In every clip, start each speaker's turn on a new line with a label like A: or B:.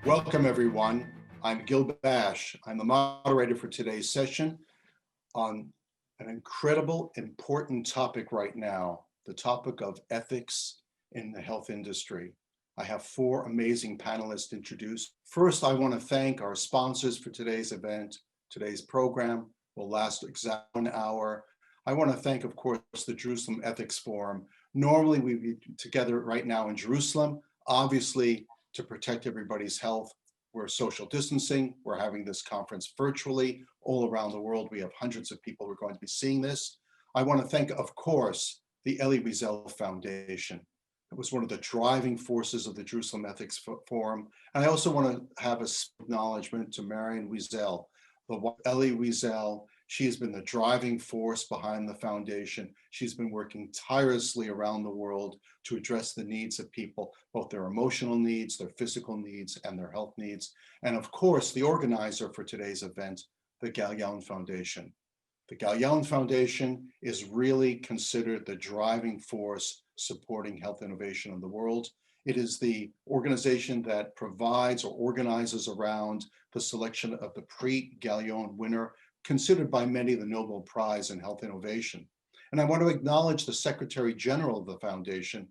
A: Welcome, everyone. I'm Gil Bashe. I'm the moderator for today's session on an incredible, important topic right now, the topic of ethics in the health industry. I have four amazing panelists introduced. First, I want to thank our sponsors for today's event. Today's program will last exactly 1 hour. I want to thank, of course, the Jerusalem Ethics Forum. Normally, we'd be together right now in Jerusalem, obviously, to protect everybody's health. We're social distancing. We're having this conference virtually all around the world. We have hundreds of people who are going to be seeing this. I want to thank, of course, the Elie Wiesel Foundation. It was one of the driving forces of the Jerusalem Ethics Forum. And I also want to have an acknowledgement to Marion Wiesel, the Elie Wiesel. She has been the driving force behind the foundation. She's been working tirelessly around the world to address the needs of people, both their emotional needs, their physical needs, and their health needs. And of course, the organizer for today's event, the Galien Foundation. The Galien Foundation is really considered the driving force supporting health innovation in the world. It is the organization that provides or organizes around the selection of the Prix Galien winner, considered by many the Nobel Prize in Health Innovation. And I want to acknowledge the Secretary General of the Foundation,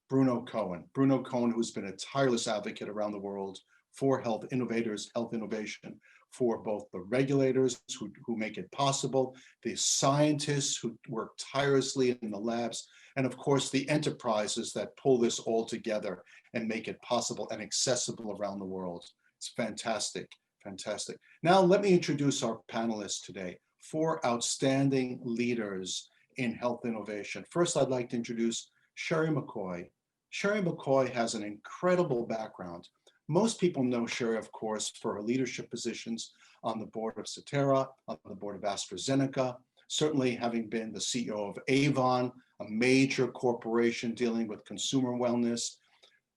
A: Bruno Cohen. Bruno Cohen, who's been a tireless advocate around the world for health innovators, health innovation, for both the regulators who make it possible, the scientists who work tirelessly in the labs, and of course the enterprises that pull this all together and make it possible and accessible around the world. It's fantastic. Fantastic. Now, let me introduce our panelists today, four outstanding leaders in health innovation. First, I'd like to introduce Sheri McCoy. Sheri McCoy has an incredible background. Most people know Sheri, of course, for her leadership positions on the board of Certara, on the board of AstraZeneca, certainly having been the CEO of Avon, a major corporation dealing with consumer wellness.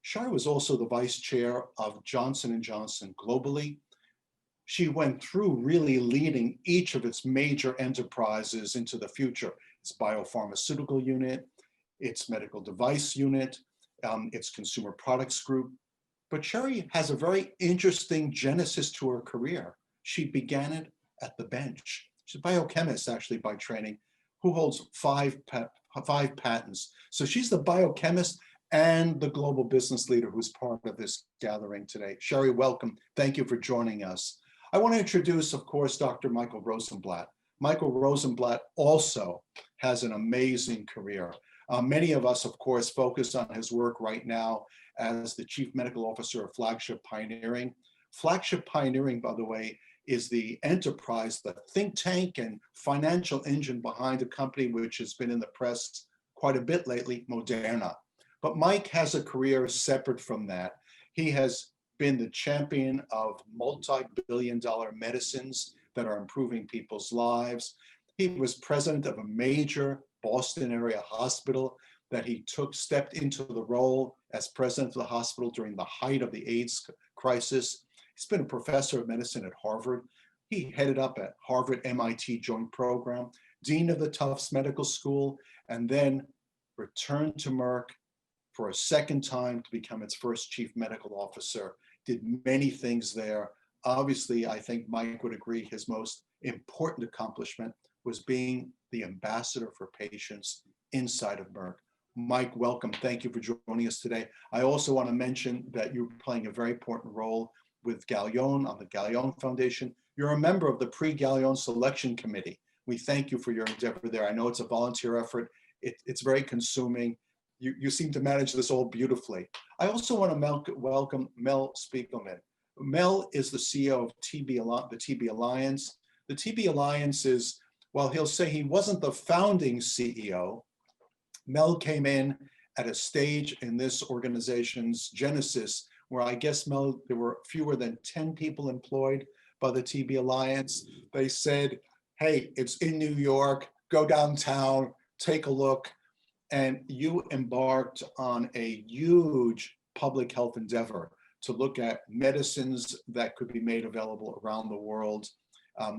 A: Sheri was also the vice chair of Johnson & Johnson globally. She went through really leading each of its major enterprises into the future. Its biopharmaceutical unit, its medical device unit, its consumer products group. But Sheri has a very interesting genesis to her career. She began it at the bench. She's a biochemist, actually, by training, who holds five patents. So she's the biochemist and the global business leader who's part of this gathering today. Sheri, welcome. Thank you for joining us. I want to introduce, of course, Dr. Michael Rosenblatt. Michael Rosenblatt also has an amazing career. Many of us, of course, focus on his work right now as the Chief Medical Officer of Flagship Pioneering. Flagship Pioneering, by the way, is the enterprise, the think tank and financial engine behind a company which has been in the press quite a bit lately, Moderna. But Mike has a career separate from that. He has been the champion of multi-billion-dollar medicines that are improving people's lives. He was president of a major Boston area hospital that he stepped into the role as president of the hospital during the height of the AIDS crisis. He's been a professor of medicine at Harvard. He headed up at Harvard MIT Joint Program, Dean of the Tufts Medical School, and then returned to Merck for a second time to become its first chief medical officer, did many things there. Obviously, I think Mike would agree his most important accomplishment was being the ambassador for patients inside of Merck. Mike, welcome. Thank you for joining us today. I also want to mention that you're playing a very important role with Galien on the Galien Foundation. You're a member of the Prix Galien Selection Committee. We thank you for your endeavor there. I know it's a volunteer effort. It's very consuming. You seem to manage this all beautifully. I also want to welcome Mel Spigelman. Mel is the CEO of the TB Alliance. The TB Alliance is, while he'll say he wasn't the founding CEO, Mel came in at a stage in this organization's genesis where I guess, Mel, there were fewer than 10 people employed by the TB Alliance. They said, hey, it's in New York, go downtown, take a look. And you embarked on a huge public health endeavor to look at medicines that could be made available around the world.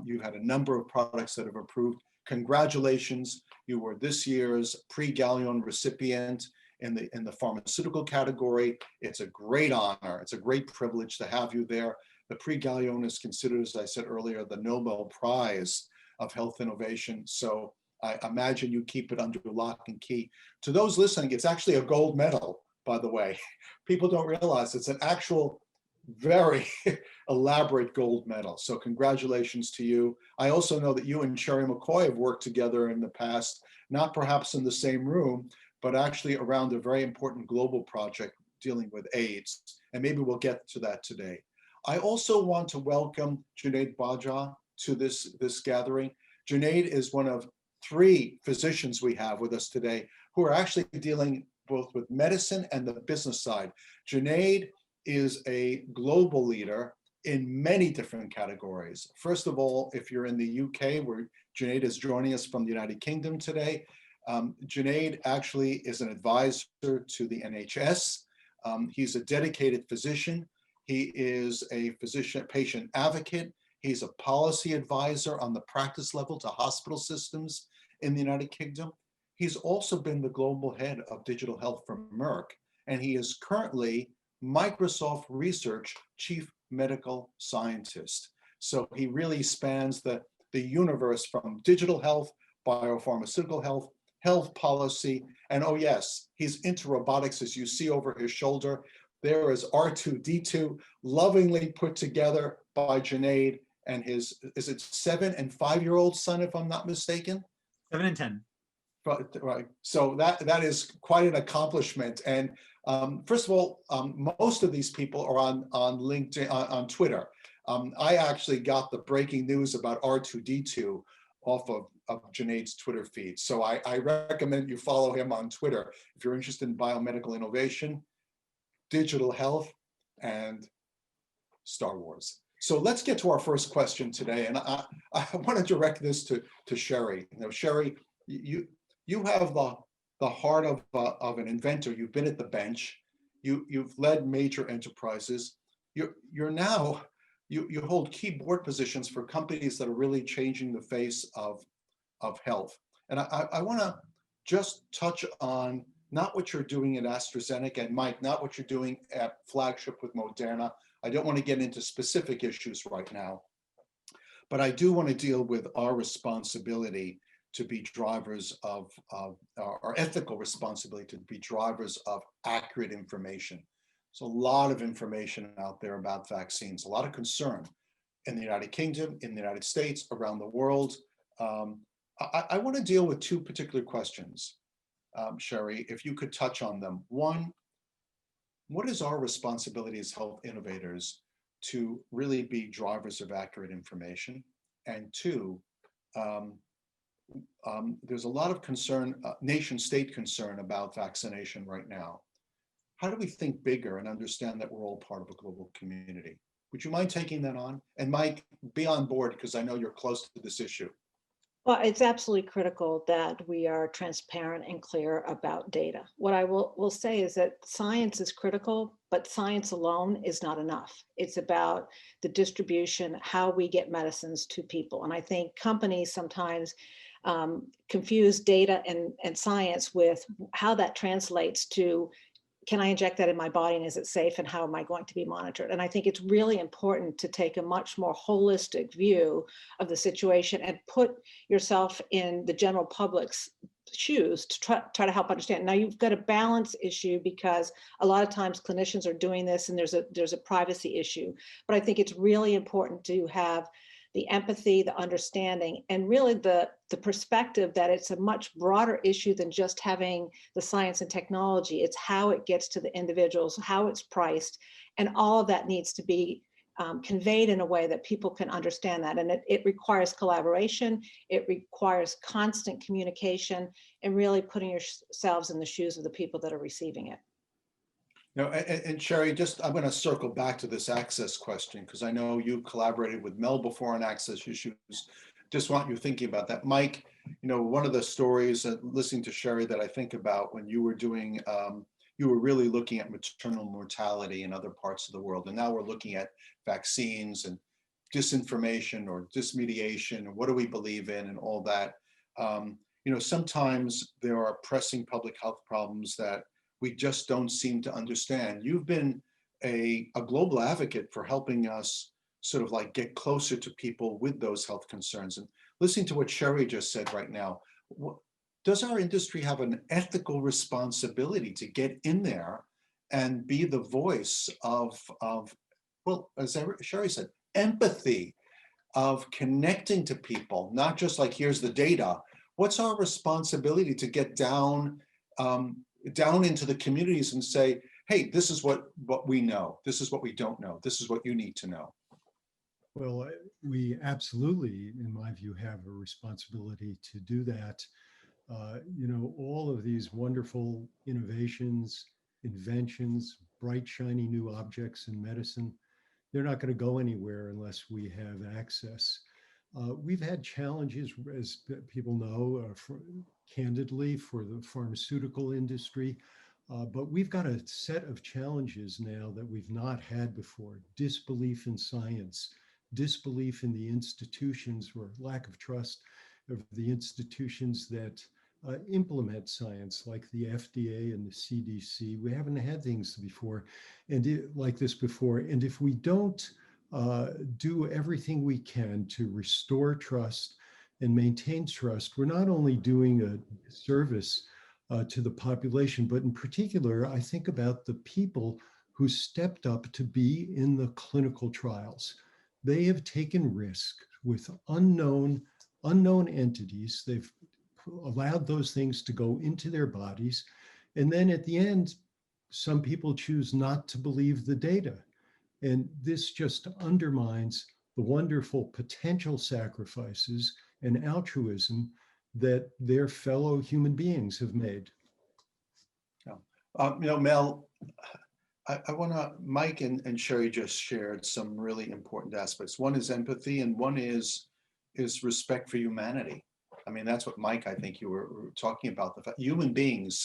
A: You had a number of products that have approved. Congratulations, you were this year's Prix Galien recipient in the pharmaceutical category. It's a great honor. It's a great privilege to have you there. The Prix Galien is considered, as I said earlier, the Nobel Prize of Health Innovation. So I imagine you keep it under lock and key. To those listening, it's actually a gold medal, by the way. People don't realize it's an actual very elaborate gold medal. So congratulations to you. I also know that you and Sheri McCoy have worked together in the past, not perhaps in the same room, but actually around a very important global project dealing with AIDS. And maybe we'll get to that today. I also want to welcome Junaid Bajwa to this gathering. Junaid is one of 3 physicians we have with us today who are actually dealing both with medicine and the business side. Junaid is a global leader in many different categories. First of all, if you're in the UK, where Junaid is joining us from the United Kingdom today, Junaid actually is an advisor to the NHS. He's a dedicated physician. He is a physician-patient advocate. He's a policy advisor on the practice level to hospital systems in the United Kingdom. He's also been the global head of digital health for Merck, and he is currently Microsoft Research Chief Medical Scientist. So he really spans the universe from digital health, biopharmaceutical health, health policy, and oh yes, he's into robotics, as you see over his shoulder. There is R2-D2, lovingly put together by Junaid and his, is it 7- and 5-year-old son, if I'm not mistaken?
B: 7 and 10.
A: Right. So that is quite an accomplishment. And first of all, most of these people are on LinkedIn, on Twitter. I actually got the breaking news about R2-D2 off of Junaid's Twitter feed. So I recommend you follow him on Twitter if you're interested in biomedical innovation, digital health, and Star Wars. So let's get to our first question today. And I want to direct this to Sheri. You know, Sheri, you have the heart of an inventor. You've been at the bench. You've led major enterprises. You're now, you hold key board positions for companies that are really changing the face of health. And I want to just touch on not what you're doing at AstraZeneca, and Mike, not what you're doing at Flagship with Moderna. I don't want to get into specific issues right now, but I do want to deal with our responsibility to be drivers of our ethical responsibility to be drivers of accurate information. There's a lot of information out there about vaccines, a lot of concern in the United Kingdom, in the United States, around the world. I want to deal with 2 particular questions, Sheri, if you could touch on them. One, what is our responsibility as health innovators to really be drivers of accurate information? And 2, there's a lot of concern, nation state concern about vaccination right now. How do we think bigger and understand that we're all part of a global community? Would you mind taking that on? And Mike, be on board because I know you're close to this issue.
B: Well, it's absolutely critical that we are transparent and clear about data. What I will say is that science is critical, but science alone is not enough. It's about the distribution, how we get medicines to people. And I think companies sometimes confuse data and science with how that translates to, can I inject that in my body and is it safe and how am I going to be monitored? And I think it's really important to take a much more holistic view of the situation and put yourself in the general public's shoes to try to help understand. Now you've got a balance issue because a lot of times clinicians are doing this and there's a privacy issue. But I think it's really important to have the empathy, the understanding, and really the perspective that it's a much broader issue than just having the science and technology. It's how it gets to the individuals, how it's priced, and all of that needs to be conveyed in a way that people can understand that. And it requires collaboration, it requires constant communication, and really putting yourselves in the shoes of the people that are receiving it.
A: No, and Sheri, just I'm going to circle back to this access question because I know you collaborated with Mel before on access issues. Just want you thinking about that. Mike, one of the stories listening to Sheri that I think about when you were doing, you were really looking at maternal mortality in other parts of the world. And now we're looking at vaccines and disinformation or dismediation and what do we believe in and all that. Sometimes there are pressing public health problems that we just don't seem to understand. You've been a global advocate for helping us sort of like get closer to people with those health concerns. And listening to what Sheri just said right now, does our industry have an ethical responsibility to get in there and be the voice of well, as Sheri said, empathy, of connecting to people, not just like, here's the data. What's our responsibility to get down into the communities and say, hey, this is what we know. This is what we don't know. This is what you need to know.
C: Well, we absolutely, in my view, have a responsibility to do that. All of these wonderful innovations, inventions, bright, shiny new objects in medicine, they're not going to go anywhere unless we have access. We've had challenges, as people know, candidly, for the pharmaceutical industry, but we've got a set of challenges now that we've not had before. Disbelief in science, disbelief in the institutions, or lack of trust of the institutions that implement science, like the FDA and the CDC. We haven't had things before like this before. And if we don't do everything we can to restore trust and maintain trust, we're not only doing a service to the population, but in particular, I think about the people who stepped up to be in the clinical trials. They have taken risk with unknown entities. They've allowed those things to go into their bodies. And then at the end, some people choose not to believe the data. And this just undermines the wonderful potential sacrifices and altruism that their fellow human beings have made.
A: Mel, I want to, Mike and Sheri just shared some really important aspects. One is empathy and one is respect for humanity. I mean, that's what Mike, I think you were talking about, the fact human beings,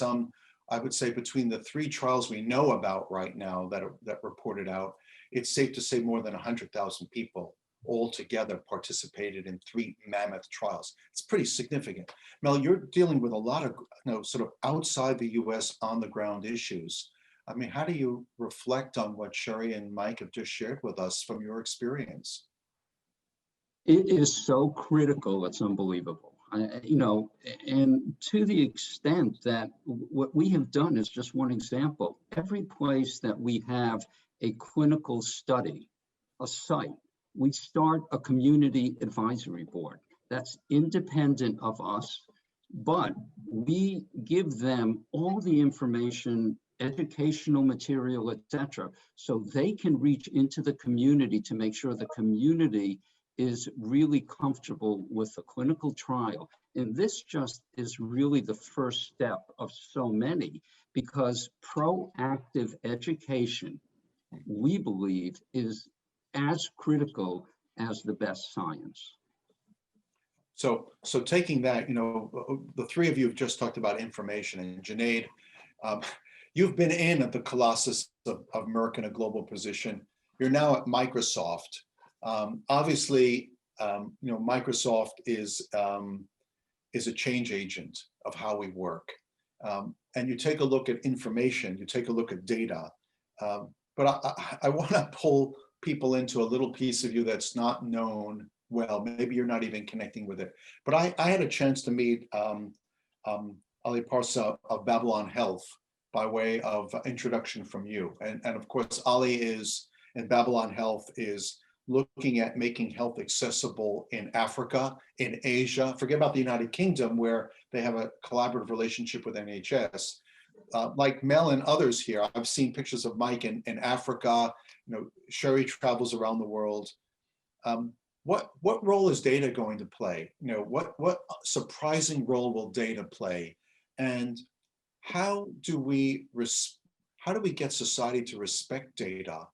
A: I would say between the 3 trials we know about right now that reported out, it's safe to say more than 100,000 people altogether participated in 3 mammoth trials. It's pretty significant. Mel, you're dealing with a lot of sort of outside the US on the ground issues. I mean, how do you reflect on what Sheri and Mike have just shared with us from your experience?
D: It is so critical, it's unbelievable. And to the extent that what we have done is just one example. Every place that we have a clinical study, a site, we start a community advisory board that's independent of us, but we give them all the information, educational material, etc., so they can reach into the community to make sure the community is really comfortable with the clinical trial. And this just is really the first step of so many, because proactive education, we believe, is as critical as the best science.
A: So taking that, the three of you have just talked about information, and Junaid, you've been in at the Colossus of Merck in a global position. You're now at Microsoft. Obviously, Microsoft is a change agent of how we work. And you take a look at information, you take a look at data. But I want to pull people into a little piece of you that's not known well. Maybe you're not even connecting with it. But I had a chance to meet Ali Parsa of Babylon Health by way of introduction from you. And of course, Ali is, and Babylon Health is looking at making health accessible in Africa, in Asia. Forget about the United Kingdom, where they have a collaborative relationship with NHS. Like Mel and others here, I've seen pictures of Mike in Africa. Sheri travels around the world. What role is data going to play? What surprising role will data play? And how do we get society to respect data?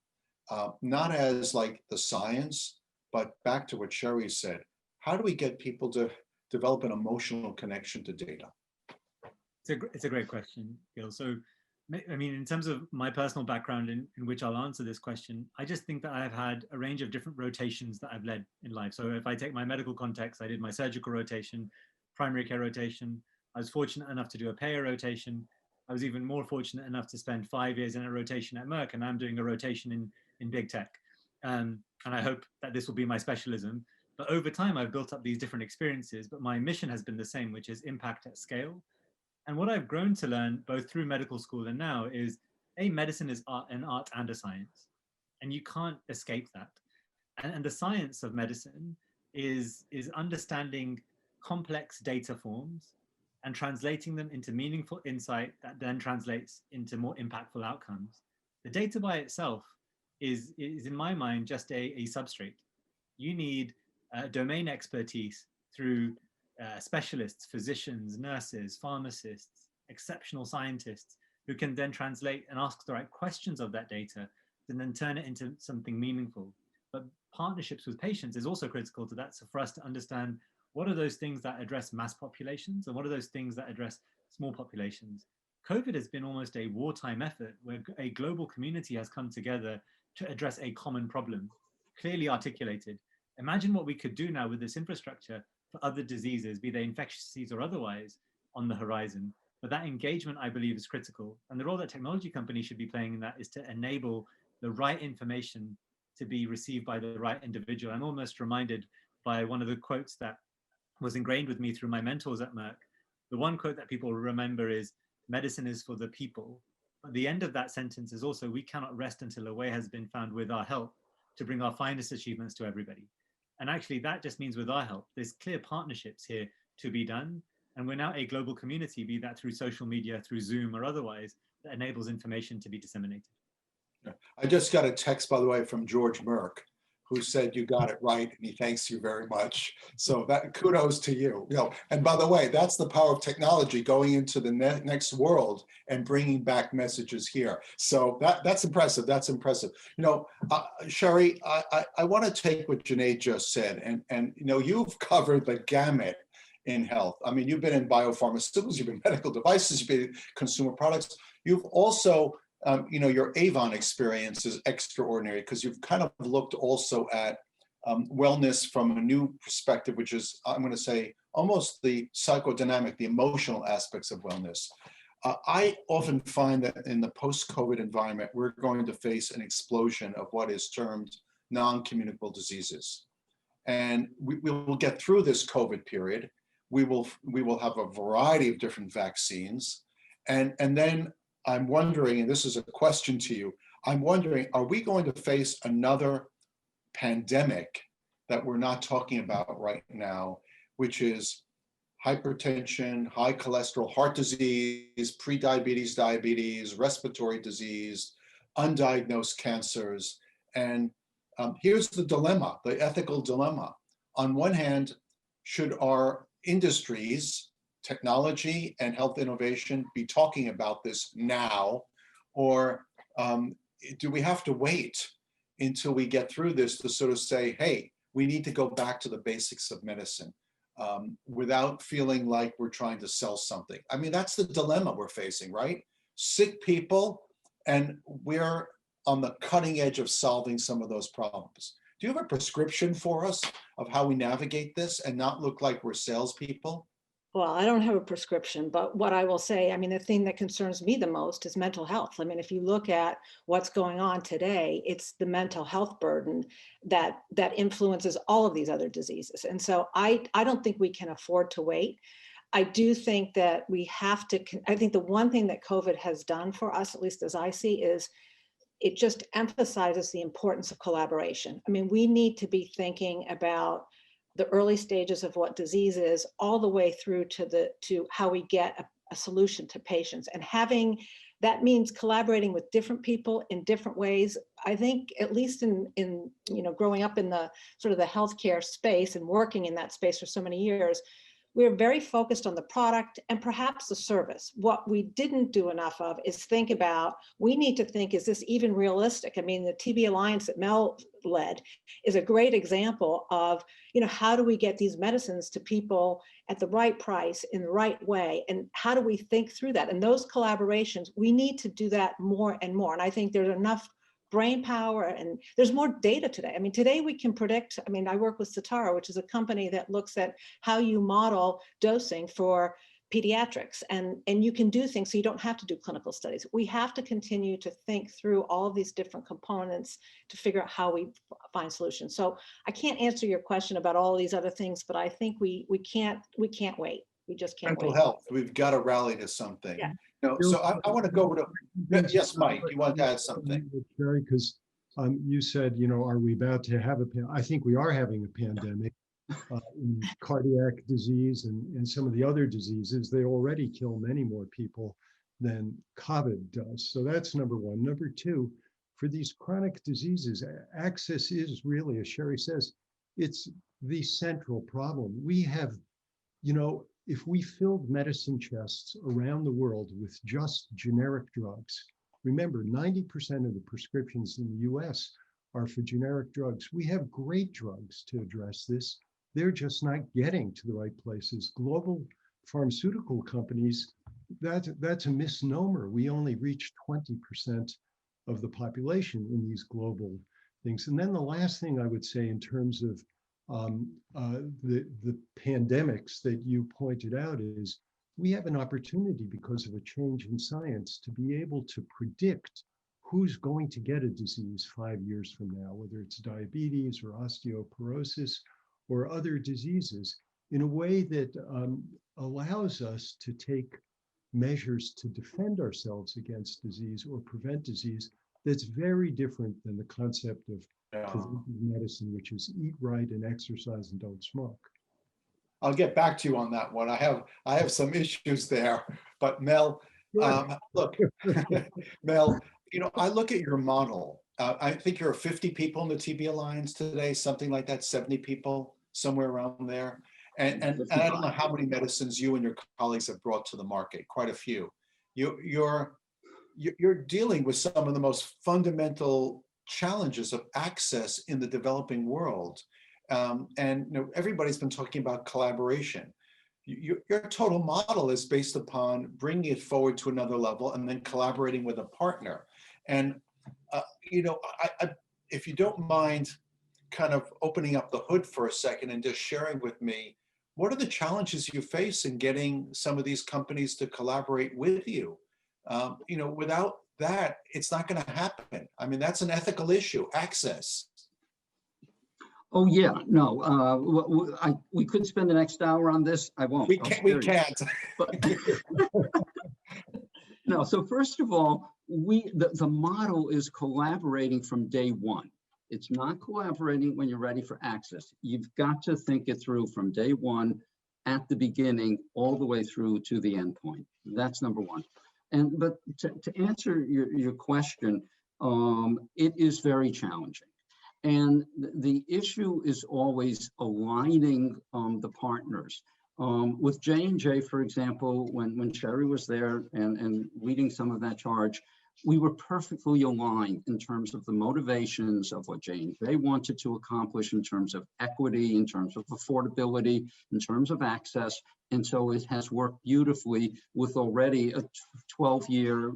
A: Not as like the science, but back to what Sheri said, how do we get people to develop an emotional connection to data?
E: It's a great question, Gil. So, I mean, in terms of my personal background in which I'll answer this question, I just think that I've had a range of different rotations that I've led in life. So if I take my medical context, I did my surgical rotation, primary care rotation. I was fortunate enough to do a payer rotation. I was even more fortunate enough to spend 5 years in a rotation at Merck, and I'm doing a rotation in big tech. And I hope that this will be my specialism. But over time, I've built up these different experiences, but my mission has been the same, which is impact at scale. And what I've grown to learn, both through medical school and now, is medicine is an art and a science, and you can't escape that. And the science of medicine is understanding complex data forms and translating them into meaningful insight that then translates into more impactful outcomes. The data by itself is in my mind, just a substrate. You need domain expertise through specialists, physicians, nurses, pharmacists, exceptional scientists who can then translate and ask the right questions of that data and then turn it into something meaningful. But partnerships with patients is also critical to that. So for us to understand what are those things that address mass populations and what are those things that address small populations. COVID has been almost a wartime effort where a global community has come together to address a common problem, clearly articulated. Imagine what we could do now with this infrastructure for other diseases, be they infectious disease or otherwise, on the horizon. But that engagement, I believe, is critical. And the role that technology companies should be playing in that is to enable the right information to be received by the right individual. I'm almost reminded by one of the quotes that was ingrained with me through my mentors at Merck. The one quote that people remember is, medicine is for the people. But the end of that sentence is also, we cannot rest until a way has been found with our help to bring our finest achievements to everybody. And actually, that just means with our help, there's clear partnerships here to be done. And we're now a global community, be that through social media, through Zoom or otherwise, that enables information to be disseminated.
A: I just got a text, by the way, from George Merck, who said you got it right, and he thanks you very much. So that kudos to you. And by the way, that's the power of technology going into the next world and bringing back messages here. So that's impressive. That's impressive. Sheri, I want to take what Junaid just said, and you've covered the gamut in health. I mean, you've been in biopharmaceuticals, you've been medical devices, you've been in consumer products. You've also your Avon experience is extraordinary because you've kind of looked also at wellness from a new perspective, which is, I'm going to say, almost the psychodynamic, the emotional aspects of wellness. I often find that in the post-COVID environment, we're going to face an explosion of what is termed non-communicable diseases. And we will get through this COVID period. We will have a variety of different vaccines. And then I'm wondering, and this is a question to you, I'm wondering, are we going to face another pandemic that we're not talking about right now, which is hypertension, high cholesterol, heart disease, prediabetes, diabetes, respiratory disease, undiagnosed cancers? And here's the dilemma, the ethical dilemma. On one hand, should our industries, technology and health innovation, be talking about this now, or do we have to wait until we get through this to sort of say, hey, we need to go back to the basics of medicine? without feeling like we're trying to sell something. I mean, that's the dilemma we're facing, right? Sick people, and we're on the cutting edge of solving some of those problems. Do you have a prescription for us of how we navigate this and not look like we're salespeople?
B: Well, I don't have a prescription, but what I will say, I mean, the thing that concerns me the most is mental health. I mean, if you look at what's going on today, it's the mental health burden that influences all of these other diseases. And so I don't think we can afford to wait. I do think that we have to, I think the one thing that COVID has done for us, at least as I see, is it just emphasizes the importance of collaboration. I mean, we need to be thinking about the early stages of what disease is, all the way through to how we get a solution to patients. And having, that means collaborating with different people in different ways. I think, at least in growing up in the sort of the healthcare space and working in that space for so many years, we're very focused on the product and perhaps the service. What we didn't do enough of is think about, we need to think, is this even realistic? I mean, the TB Alliance that Mel led is a great example of, how do we get these medicines to people at the right price in the right way? And how do we think through that? And those collaborations, we need to do that more and more. And I think there's enough brain power, and there's more data today. I mean, today we can predict, I mean, I work with Certara, which is a company that looks at how you model dosing for pediatrics, and you can do things so you don't have to do clinical studies. We have to continue to think through all of these different components to figure out how we find solutions. So I can't answer your question about all these other things, but I think we can't wait. We just can't
A: Mental
B: wait.
A: health, we've got to rally to something.
B: Yeah.
A: So I want to go to, yes, Mike, you want to add something?
C: Sheri, because you said, are we about to have I think we are having a pandemic in cardiac disease and some of the other diseases. They already kill many more people than COVID does. So that's number one. Number two, for these chronic diseases, access is really, as Sheri says, it's the central problem. We have, if we filled medicine chests around the world with just generic drugs, remember 90% of the prescriptions in the US are for generic drugs. We have great drugs to address this. They're just not getting to the right places. Global pharmaceutical companies, that's a misnomer. We only reach 20% of the population in these global things. And then the last thing I would say in terms of the pandemics that you pointed out is we have an opportunity, because of a change in science, to be able to predict who's going to get a disease 5 years from now, whether it's diabetes or osteoporosis or other diseases, in a way that allows us to take measures to defend ourselves against disease or prevent disease that's very different than the concept of preventive medicine, which is eat right and exercise and don't smoke.
A: I'll get back to you on that one. I have some issues there, but Mel, look, Mel, I look at your model. I think you're 50 people in the TB Alliance today, something like that, 70 people, somewhere around there. And I don't know how many medicines you and your colleagues have brought to the market, quite a few. You're dealing with some of the most fundamental challenges of access in the developing world. And everybody's been talking about collaboration. Your total model is based upon bringing it forward to another level and then collaborating with a partner. And if you don't mind kind of opening up the hood for a second and just sharing with me, what are the challenges you face in getting some of these companies to collaborate with you? Without that, it's not going to happen. I mean, that's an ethical issue, access.
D: Oh, yeah, no, we could spend the next hour on this. I won't.
A: We can't.
D: No, so first of all, the model is collaborating from day one. It's not collaborating when you're ready for access. You've got to think it through from day one, at the beginning, all the way through to the end point. That's number one. But to answer your question, it is very challenging. And the issue is always aligning the partners. With J&J, for example, when Sheri was there and leading some of that charge, we were perfectly aligned in terms of the motivations of what J&J wanted to accomplish in terms of equity, in terms of affordability, in terms of access. And so it has worked beautifully with already a 12-year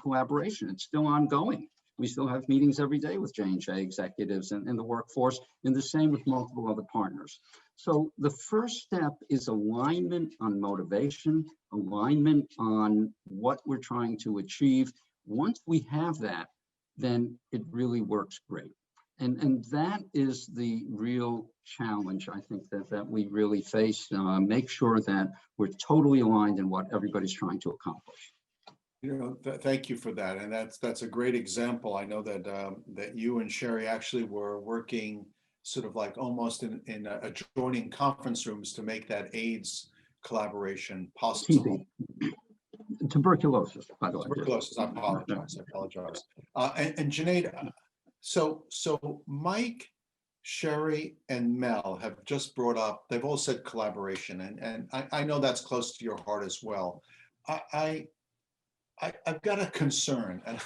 D: collaboration. It's still ongoing. We still have meetings every day with J&J executives and the workforce, and the same with multiple other partners. So the first step is alignment on motivation, alignment on what we're trying to achieve. Once we have that, then it really works great. And that is the real challenge, I think, that we really face. Make sure that we're totally aligned in what everybody's trying to accomplish.
A: Thank you for that. And that's a great example. I know that that you and Sheri actually were working sort of like almost in adjoining conference rooms to make that AIDS collaboration possible.
D: Tuberculosis, by the way.
A: Tuberculosis, I apologize. And Junaid, so Mike, Sheri, and Mel have just brought up, they've all said collaboration, and I know that's close to your heart as well. I've got a concern, and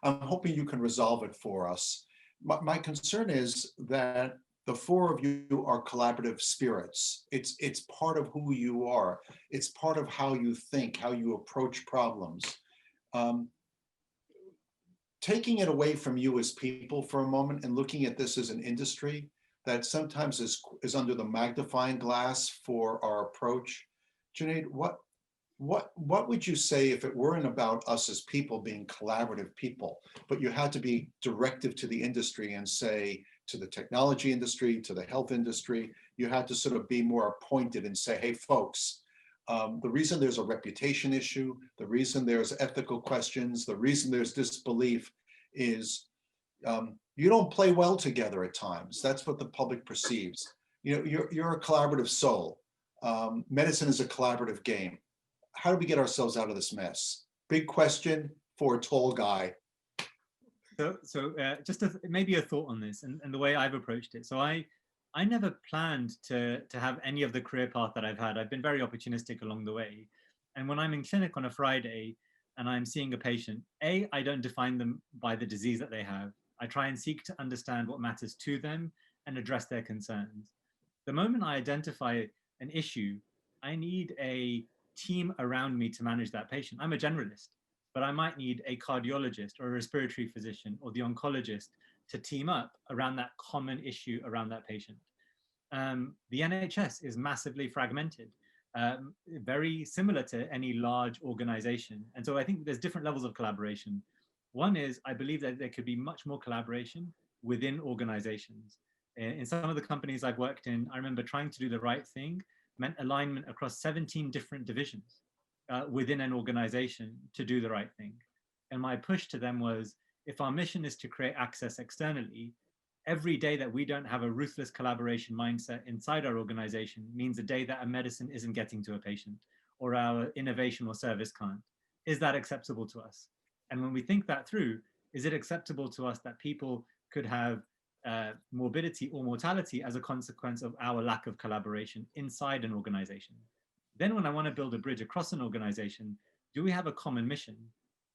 A: I'm hoping you can resolve it for us. My concern is that the four of you are collaborative spirits. It's part of who you are. It's part of how you think, how you approach problems. Taking it away from you as people for a moment and looking at this as an industry that sometimes is under the magnifying glass for our approach. Junaid, what would you say if it weren't about us as people being collaborative people, but you had to be directive to the industry and say to the technology industry, to the health industry, you had to sort of be more pointed and say, hey folks, the reason there's a reputation issue, the reason there's ethical questions, the reason there's disbelief is you don't play well together at times. That's what the public perceives. You're a collaborative soul. Medicine is a collaborative game. How do we get ourselves out of this mess? Big question for a tall guy.
E: So just maybe a thought on this and the way I've approached it. So I never planned to have any of the career path that I've had. I've been very opportunistic along the way. And when I'm in clinic on a Friday and I'm seeing a patient, I don't define them by the disease that they have. I try and seek to understand what matters to them and address their concerns. The moment I identify an issue, I need a team around me to manage that patient. I'm a generalist, but I might need a cardiologist or a respiratory physician or the oncologist to team up around that common issue around that patient. The NHS is massively fragmented, very similar to any large organization. And so I think there's different levels of collaboration. One is, I believe that there could be much more collaboration within organizations. In some of the companies I've worked in, I remember trying to do the right thing meant alignment across 17 different divisions within an organization to do the right thing. And my push to them was, if our mission is to create access externally, every day that we don't have a ruthless collaboration mindset inside our organization means a day that a medicine isn't getting to a patient or our innovation or service can't. Is that acceptable to us? And when we think that through, is it acceptable to us that people could have morbidity or mortality as a consequence of our lack of collaboration inside an organization? Then when I want to build a bridge across an organization, do we have a common mission?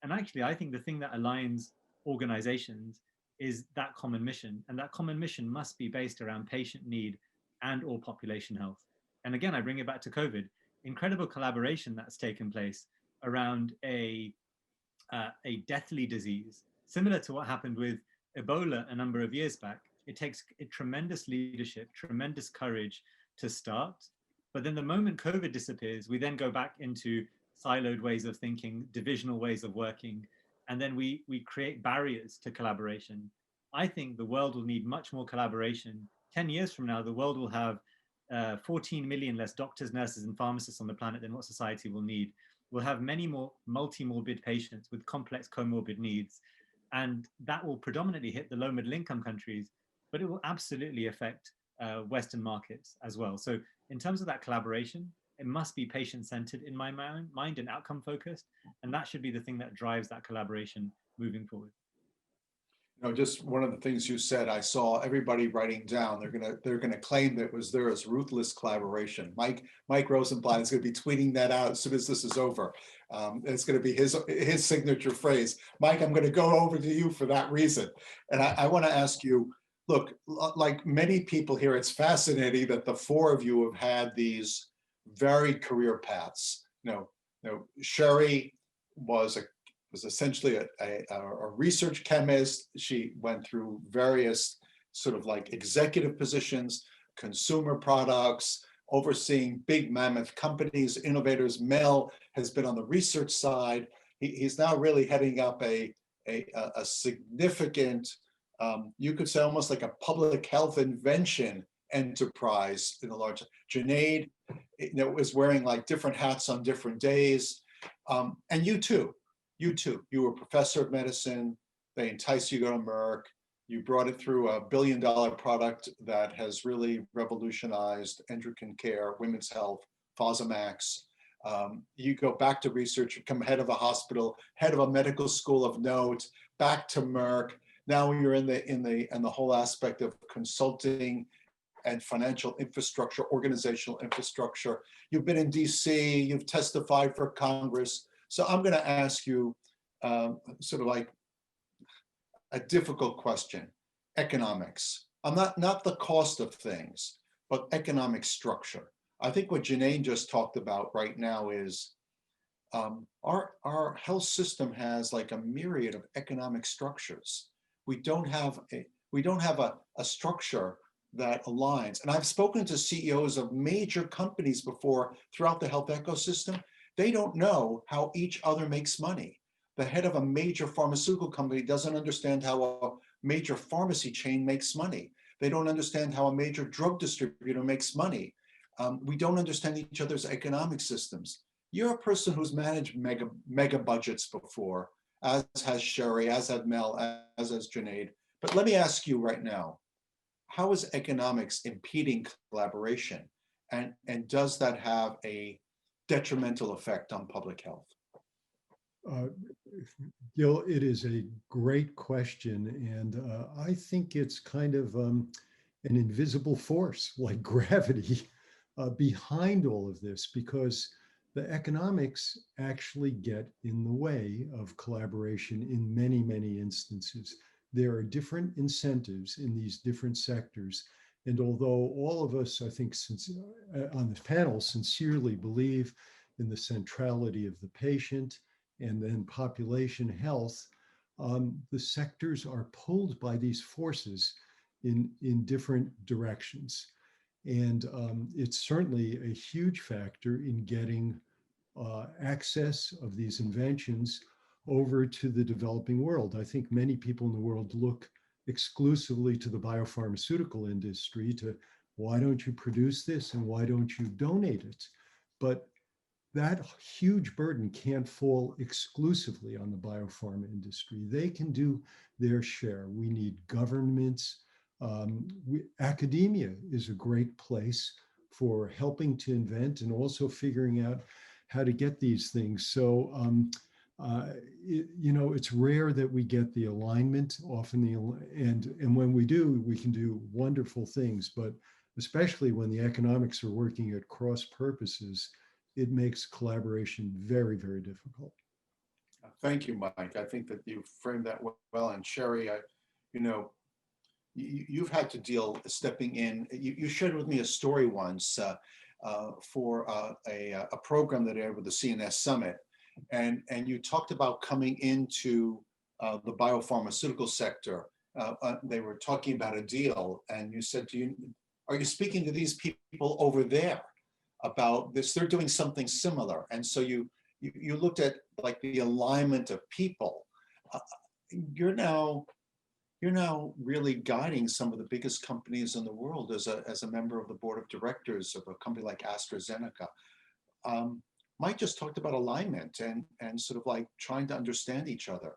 E: And actually, I think the thing that aligns organizations is that common mission. And that common mission must be based around patient need and or population health. And again, I bring it back to COVID, incredible collaboration that's taken place around a deathly disease, similar to what happened with Ebola a number of years back. It takes tremendous leadership, tremendous courage to start. But then the moment COVID disappears, we then go back into siloed ways of thinking, divisional ways of working, and then we create barriers to collaboration. I think the world will need much more collaboration. 10 years from now, the world will have 14 million less doctors, nurses, and pharmacists on the planet than what society will need. We'll have many more multi-morbid patients with complex comorbid needs. And that will predominantly hit the low middle income countries, but it will absolutely affect Western markets as well. So in terms of that collaboration, it must be patient-centered in my mind and outcome focused. And that should be the thing that drives that collaboration moving forward.
A: just one of the things you said, I saw everybody writing down. They're gonna claim that was there as ruthless collaboration. Mike Rosenblatt is gonna be tweeting that out as soon as this is over. It's gonna be his signature phrase. Mike, I'm gonna go over to you for that reason. And I want to ask you, look, like many people here, it's fascinating that the four of you have had these varied career paths. Sheri was essentially a research chemist. She went through various sort of like executive positions, consumer products, overseeing big mammoth companies, innovators. Mel has been on the research side. He's now really heading up a significant, you could say almost like a public health invention enterprise in the large. Junaid, is wearing like different hats on different days. And you too. You were a professor of medicine. They enticed you to go to Merck. You brought it through a $1 billion product that has really revolutionized endocrine care, women's health, Fosamax. You go back to research, you become head of a hospital, head of a medical school of note, back to Merck. Now you're in the whole aspect of consulting and financial infrastructure, organizational infrastructure. You've been in DC, you've testified for Congress. So I'm going to ask you sort of like a difficult question. Economics. I'm not the cost of things, but economic structure. I think what Junaid just talked about right now is our health system has like a myriad of economic structures. We don't have a structure that aligns. And I've spoken to CEOs of major companies before throughout the health ecosystem. They don't know how each other makes money. The head of a major pharmaceutical company doesn't understand how a major pharmacy chain makes money. They don't understand how a major drug distributor makes money. We don't understand each other's economic systems. You're a person who's managed mega budgets before, as has Sheri, as has Mel, as has Junaid. But let me ask you right now, how is economics impeding collaboration? And does that have a detrimental effect on public health?
C: Gil, it is a great question. And I think it's kind of an invisible force like gravity behind all of this, because the economics actually get in the way of collaboration in many, many instances. There are different incentives in these different sectors. And although all of us, I think, on this panel sincerely believe in the centrality of the patient and then population health, the sectors are pulled by these forces in different directions. And it's certainly a huge factor in getting access of these inventions over to the developing world. I think many people in the world look exclusively to the biopharmaceutical industry to, why don't you produce this and why don't you donate it? But that huge burden can't fall exclusively on the biopharma industry. They can do their share. We need governments. Academia is a great place for helping to invent and also figuring out how to get these things. So, it's rare that we get the alignment often, and when we do, we can do wonderful things, but especially when the economics are working at cross purposes, it makes collaboration very, very difficult.
A: Thank you, Mike. I think that you framed that well. And Sheri, you've had to deal stepping in. You shared with me a story once for a program that I had with the CNS Summit. And you talked about coming into the biopharmaceutical sector. They were talking about a deal, and you said, are you speaking to these people over there about this? They're doing something similar. And so you looked at like the alignment of people. You're now really guiding some of the biggest companies in the world as a member of the board of directors of a company like AstraZeneca. Mike just talked about alignment and sort of like trying to understand each other.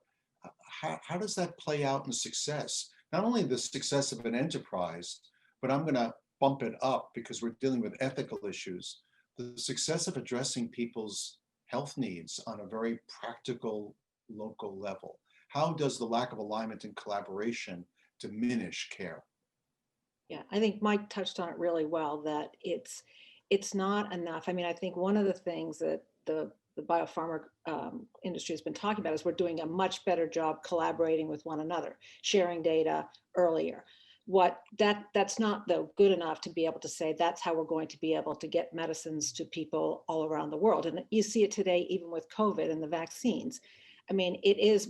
A: How does that play out in success? Not only the success of an enterprise, but I'm going to bump it up because we're dealing with ethical issues. The success of addressing people's health needs on a very practical, local level. how does the lack of alignment and collaboration diminish care?
B: Yeah, I think Mike touched on it really well, that it's not enough. I mean, I think one of the things that the biopharma industry has been talking about is we're doing a much better job collaborating with one another, sharing data earlier. That's not though good enough to be able to say that's how we're going to be able to get medicines to people all around the world. And you see it today, even with COVID and the vaccines. I mean,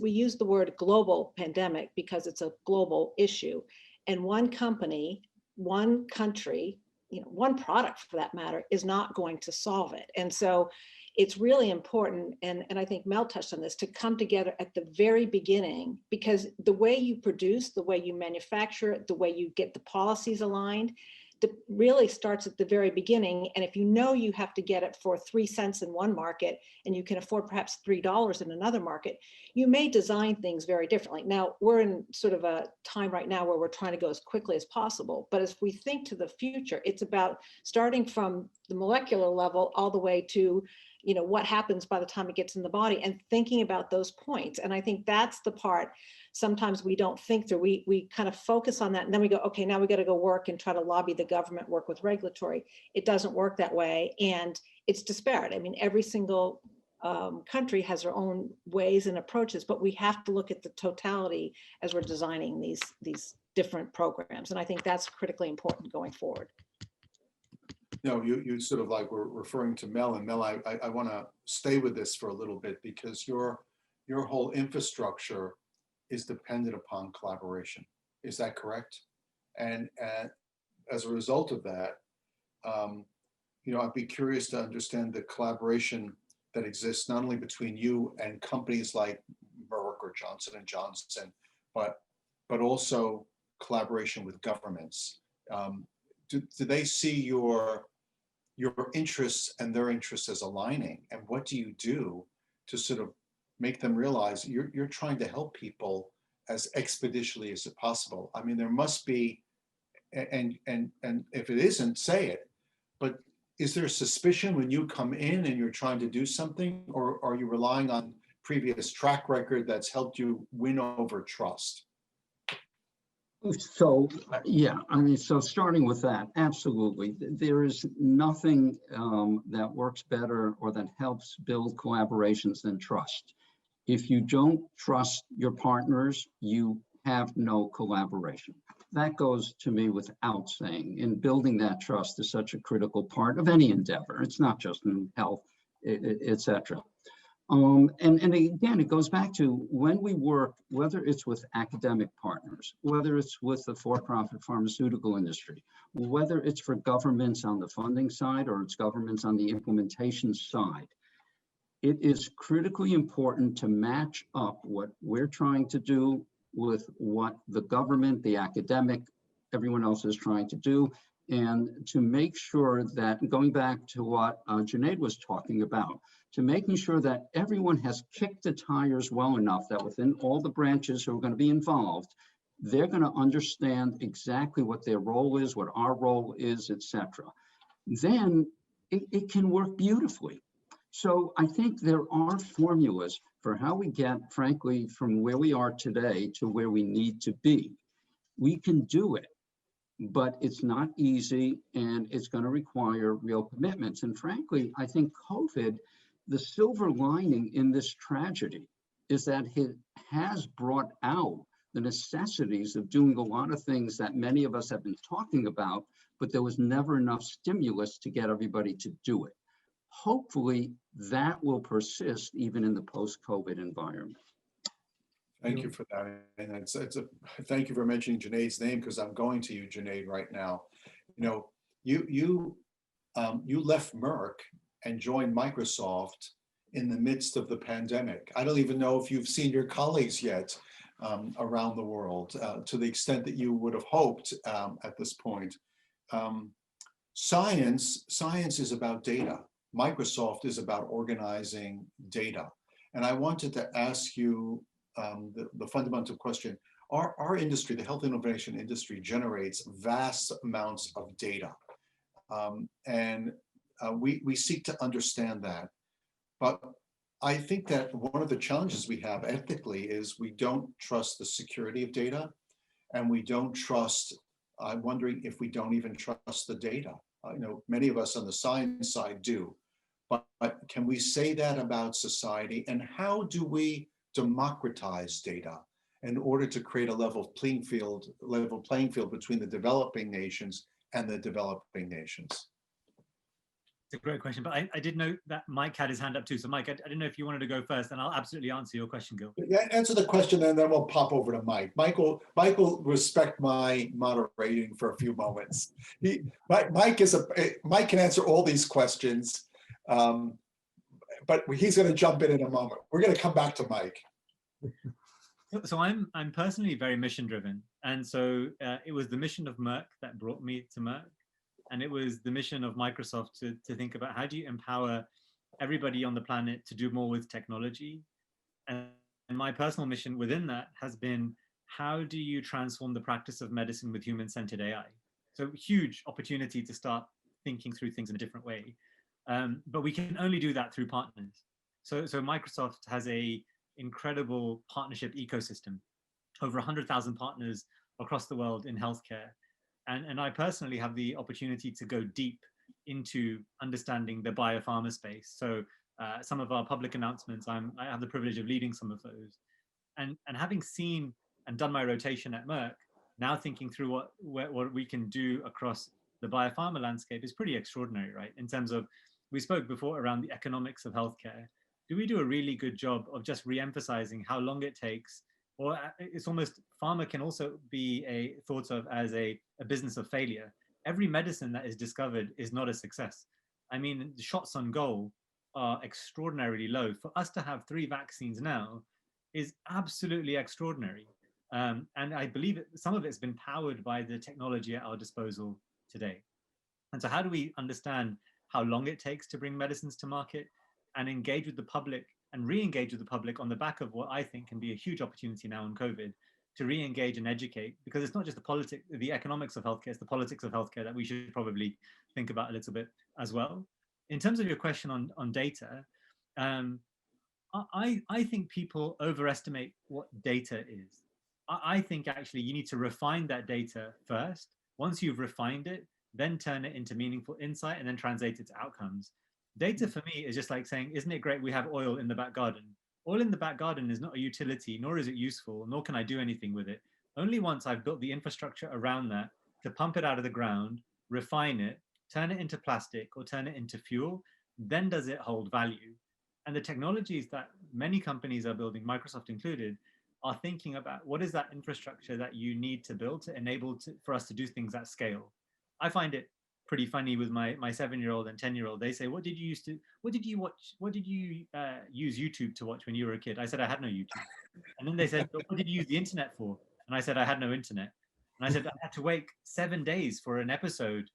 B: we use the word global pandemic because it's a global issue. And one company, one country, one product for that matter, is not going to solve it. And so it's really important, and I think Mel touched on this, to come together at the very beginning, because the way you produce, the way you manufacture, the way you get the policies aligned, really starts at the very beginning. And if you know you have to get it for 3 cents in one market and you can afford perhaps $3 in another market, you may design things very differently. Now, we're in sort of a time right now where we're trying to go as quickly as possible. But as we think to the future, it's about starting from the molecular level all the way to what happens by the time it gets in the body, and thinking about those points. And I think that's the part sometimes we don't think through. We kind of focus on that, and then we go, okay, now we got to go work and try to lobby the government, work with regulatory. It doesn't work that way, and it's disparate. I mean, every single country has their own ways and approaches, but we have to look at the totality as we're designing these different programs. And I think that's critically important going forward.
A: No, you sort of like were referring to Mel, and Mel, I want to stay with this for a little bit, because your whole infrastructure is dependent upon collaboration. Is that correct? And as a result of that, I'd be curious to understand the collaboration that exists not only between you and companies like Merck or Johnson & Johnson, but also collaboration with governments. Do they see your interests and their interests as aligning? And what do you do to sort of make them realize you're trying to help people as expeditiously as possible? I mean, there must be, and if it isn't, say it, but is there a suspicion when you come in and you're trying to do something, or are you relying on previous track record that's helped you win over trust?
D: So, yeah, I mean, so starting with that, absolutely. There is nothing that works better or that helps build collaborations than trust. If you don't trust your partners, you have no collaboration. That goes to me without saying, and building that trust is such a critical part of any endeavor. It's not just in health, et cetera. And again, it goes back to when we work, whether it's with academic partners, whether it's with the for-profit pharmaceutical industry, whether it's for governments on the funding side or it's governments on the implementation side, it is critically important to match up what we're trying to do with what the government, the academic, everyone else is trying to do, and to make sure that, going back to what Junaid was talking about, to making sure that everyone has kicked the tires well enough that within all the branches who are going to be involved, they're going to understand exactly what their role is, what our role is, etc. Then it can work beautifully. So I think there are formulas for how we get, frankly, from where we are today to where we need to be. We can do it, but it's not easy, and it's going to require real commitments. And frankly, I think COVID, the silver lining in this tragedy is that it has brought out the necessities of doing a lot of things that many of us have been talking about, but there was never enough stimulus to get everybody to do it. Hopefully that will persist even in the post-COVID environment.
A: Thank you for that. And thank you for mentioning Junaid's name, because I'm going to you, Junaid, right now. You left Merck and joined Microsoft in the midst of the pandemic. I don't even know if you've seen your colleagues yet around the world to the extent that you would have hoped at this point. Science is about data. Microsoft is about organizing data. And I wanted to ask you the fundamental question. Our industry, the health innovation industry, generates vast amounts of data. And we seek to understand that. But I think that one of the challenges we have ethically is we don't trust the security of data, and we don't trust, I'm wondering if we don't even trust the data. Many of us on the science side do, but can we say that about society? And how do we democratize data in order to create a level playing field between the developing nations and the developing nations?
E: It's a great question, but I did know that Mike had his hand up too. So Mike, I didn't know if you wanted to go first, and I'll absolutely answer your question, Gil.
A: Yeah, answer the question, and then we'll pop over to Mike. Mike will respect my moderating for a few moments. Mike can answer all these questions, but he's going to jump in a moment. We're going to come back to Mike.
E: So I'm personally very mission driven, and so it was the mission of Merck that brought me to Merck. And it was the mission of Microsoft to think about how do you empower everybody on the planet to do more with technology. And my personal mission within that has been, how do you transform the practice of medicine with human-centered AI? So huge opportunity to start thinking through things in a different way. But we can only do that through partners. So Microsoft has a incredible partnership ecosystem, over 100,000 partners across the world in healthcare. And I personally have the opportunity to go deep into understanding the biopharma space. So some of our public announcements, I have the privilege of leading some of those. And having seen and done my rotation at Merck, now thinking through what we can do across the biopharma landscape is pretty extraordinary, right? In terms of, we spoke before around the economics of healthcare. Do we do a really good job of just re-emphasizing how long it takes? Or it's almost, pharma can also be thought of as a business of failure. Every medicine that is discovered is not a success. I mean, the shots on goal are extraordinarily low. For us to have 3 vaccines now is absolutely extraordinary. And I believe some of it's been powered by the technology at our disposal today. And so how do we understand how long it takes to bring medicines to market and engage with the public and re-engage with the public on the back of what I think can be a huge opportunity now in COVID to re-engage and educate, because it's not just the economics of healthcare, it's the politics of healthcare that we should probably think about a little bit as well. In terms of your question on data, I think people overestimate what data is. I think actually you need to refine that data first. Once you've refined it, then turn it into meaningful insight and then translate it to outcomes. Data for me is just like saying, isn't it great we have oil in the back garden? Oil in the back garden is not a utility, nor is it useful, nor can I do anything with it. Only once I've built the infrastructure around that to pump it out of the ground, refine it, turn it into plastic or turn it into fuel, then does it hold value. And the technologies that many companies are building, Microsoft included, are thinking about what is that infrastructure that you need to build to enable for us to do things at scale. I find it pretty funny with my 7-year-old and 10-year-old. They say, what did you use YouTube to watch when you were a kid? I said, I had no YouTube. And then they said, what did you use the internet for? And I said, I had no internet. And I said, I had to wait 7 days for an episode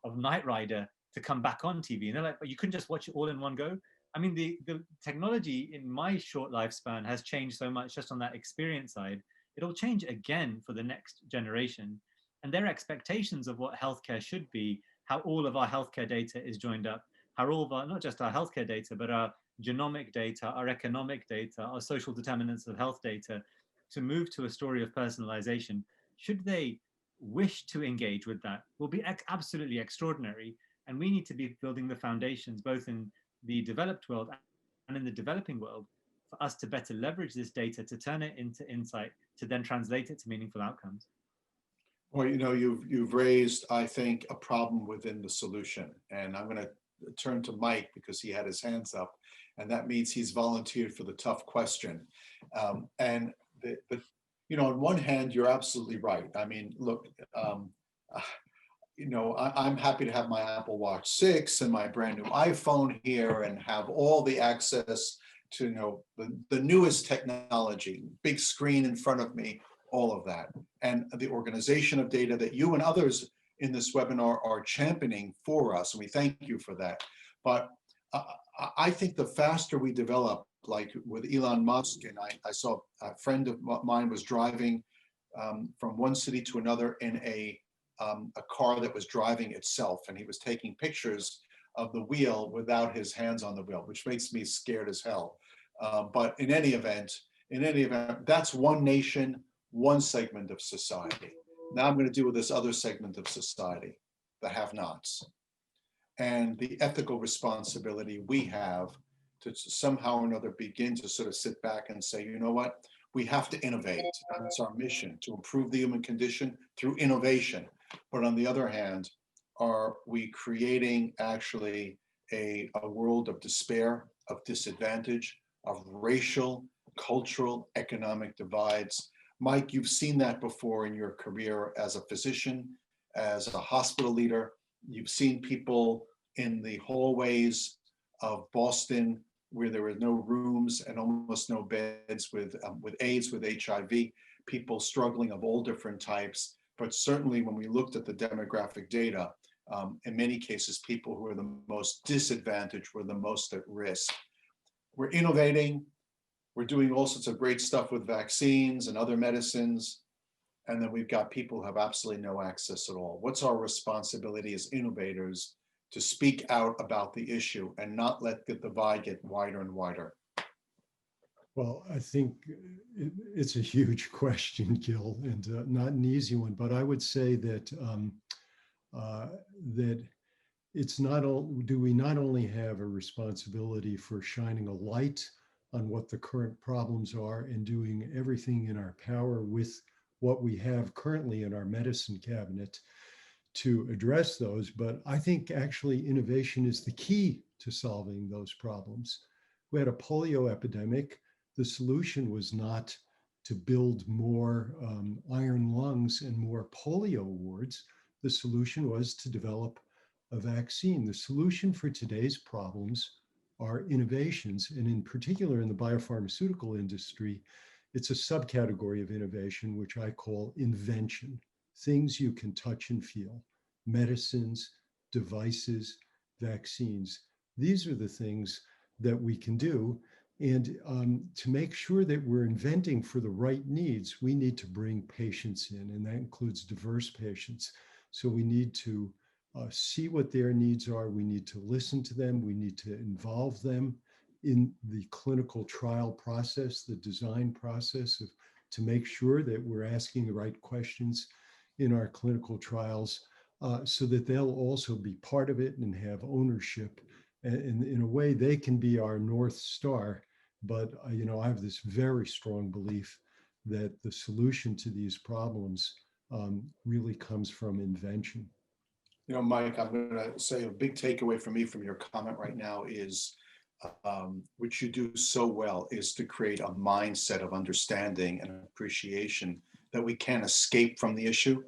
E: of Knight Rider to come back on TV. And they're like, but you couldn't just watch it all in one go? I mean, the technology in my short lifespan has changed so much just on that experience side. It'll change again for the next generation. And their expectations of what healthcare should be, how all of our healthcare data is joined up, how all of our, not just our healthcare data, but our genomic data, our economic data, our social determinants of health data, to move to a story of personalization, should they wish to engage with that, will be absolutely extraordinary. And we need to be building the foundations, both in the developed world and in the developing world, for us to better leverage this data, to turn it into insight, to then translate it to meaningful outcomes.
A: Well, you've raised, I think, a problem within the solution. And I'm going to turn to Mike because he had his hands up, and that means he's volunteered for the tough question. On one hand, you're absolutely right. I mean, look, I'm happy to have my Apple Watch 6 and my brand new iPhone here and have all the access to, the newest technology, big screen in front of me, all of that. And the organization of data that you and others in this webinar are championing for us, and we thank you for that. But I think the faster we develop, like with Elon Musk, and I saw a friend of mine was driving from one city to another in a car that was driving itself, and he was taking pictures of the wheel without his hands on the wheel, which makes me scared as hell. But in any event, that's one nation, one segment of society. Now I'm going to deal with this other segment of society, the have-nots, and the ethical responsibility we have to somehow or another begin to sort of sit back and say, you know what, we have to innovate. That's our mission, to improve the human condition through innovation. But on the other hand, are we creating actually a world of despair, of disadvantage, of racial, cultural, economic divides? Mike, you've seen that before in your career as a physician, as a hospital leader. You've seen people in the hallways of Boston where there were no rooms and almost no beds with AIDS, with HIV, people struggling of all different types. But certainly when we looked at the demographic data, in many cases, people who are the most disadvantaged were the most at risk. We're innovating. We're doing all sorts of great stuff with vaccines and other medicines. And then we've got people who have absolutely no access at all. What's our responsibility as innovators to speak out about the issue and not let the divide get wider and wider?
C: Well, I think it's a huge question, Gil, and not an easy one. But I would say that that it's not all. Do we not only have a responsibility for shining a light on what the current problems are and doing everything in our power with what we have currently in our medicine cabinet to address those, but I think actually innovation is the key to solving those problems. We had a polio epidemic. The solution was not to build more iron lungs and more polio wards. The solution was to develop a vaccine. The solution for today's problems are innovations, and in particular in the biopharmaceutical industry, it's a subcategory of innovation, which I call invention. Things you can touch and feel, medicines, devices, vaccines. These are the things that we can do. And to make sure that we're inventing for the right needs, we need to bring patients in, and that includes diverse patients. So we need to see what their needs are. We need to listen to them. We need to involve them in the clinical trial process, the design process to make sure that we're asking the right questions in our clinical trials so that they'll also be part of it and have ownership. And in a way, they can be our North Star. But you know, I have this very strong belief that the solution to these problems really comes from invention.
A: You know, Mike, I'm going to say a big takeaway for me from your comment right now is, which you do so well, is to create a mindset of understanding and appreciation that we can't escape from the issue.